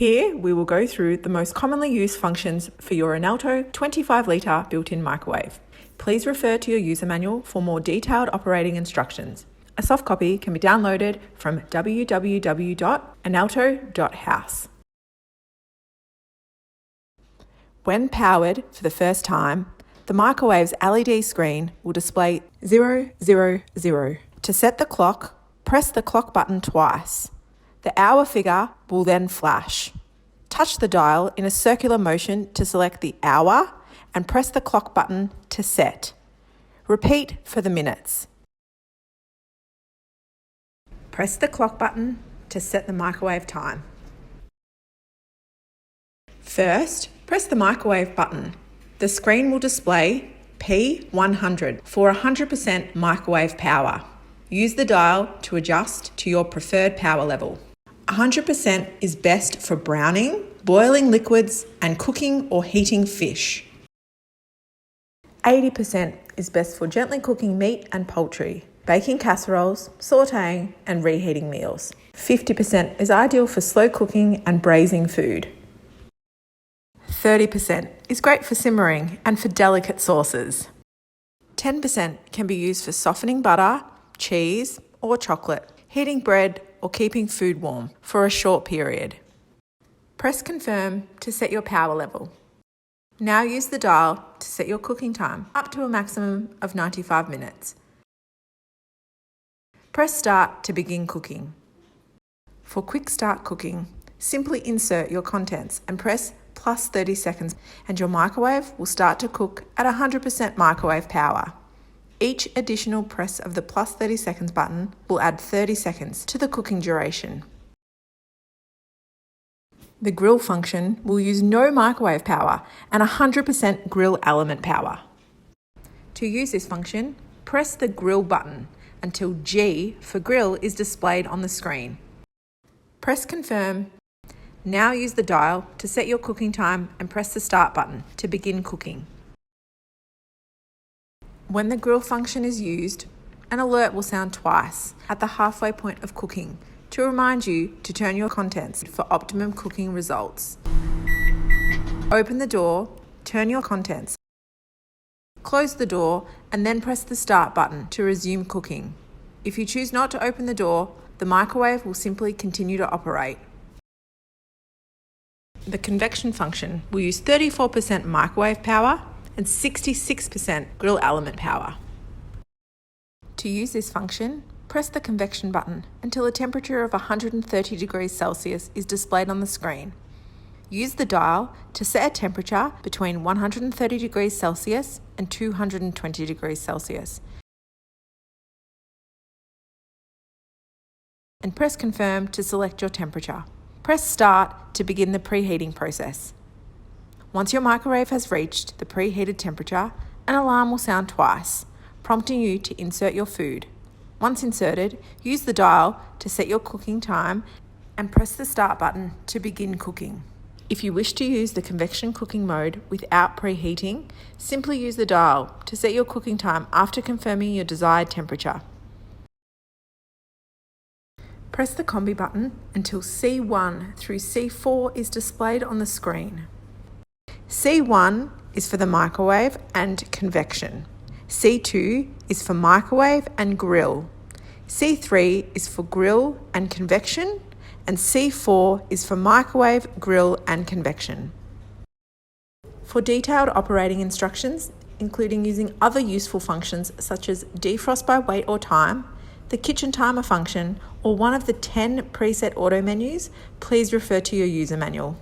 Here, we will go through the most commonly used functions for your InAlto 25L built-in microwave. Please refer to your user manual for more detailed operating instructions. A soft copy can be downloaded from www.inalto.house. When powered for the first time, the microwave's LED screen will display 000. To set the clock, press the clock button twice. The hour figure will then flash. Touch the dial in a circular motion to select the hour and press the clock button to set. Repeat for the minutes. Press the clock button to set the microwave time. First, press the microwave button. The screen will display P100 for 100% microwave power. Use the dial to adjust to your preferred power level. 100% is best for browning, boiling liquids, and cooking or heating fish. 80% is best for gently cooking meat and poultry, baking casseroles, sautéing, and reheating meals. 50% is ideal for slow cooking and braising food. 30% is great for simmering and for delicate sauces. 10% can be used for softening butter, cheese, or chocolate, heating bread, or keeping food warm for a short period. Press confirm to set your power level. Now use the dial to set your cooking time up to a maximum of 95 minutes. Press start to begin cooking. For quick start cooking, simply insert your contents and press plus 30 seconds and your microwave will start to cook at 100% microwave power. Each additional press of the plus 30 seconds button will add 30 seconds to the cooking duration. The grill function will use no microwave power and 100% grill element power. To use this function, press the grill button until G for grill is displayed on the screen. Press confirm. Now use the dial to set your cooking time and press the start button to begin cooking. When the grill function is used, an alert will sound twice at the halfway point of cooking to remind you to turn your contents for optimum cooking results. Open the door, turn your contents, close the door, and then press the start button to resume cooking. If you choose not to open the door, the microwave will simply continue to operate. The convection function will use 34% microwave power and 66% grill element power. To use this function, press the convection button until a temperature of 130 degrees Celsius is displayed on the screen. Use the dial to set a temperature between 130 degrees Celsius and 220 degrees Celsius. And press confirm to select your temperature. Press start to begin the preheating process. Once your microwave has reached the preheated temperature, an alarm will sound twice, prompting you to insert your food. Once inserted, use the dial to set your cooking time and press the start button to begin cooking. If you wish to use the convection cooking mode without preheating, simply use the dial to set your cooking time after confirming your desired temperature. Press the combi button until C1 through C4 is displayed on the screen. C1 is for the microwave and convection. C2 is for microwave and grill. C3 is for grill and convection. And C4 is for microwave, grill, and convection. For detailed operating instructions, including using other useful functions such as defrost by weight or time, the kitchen timer function, or one of the 10 preset auto menus, please refer to your user manual.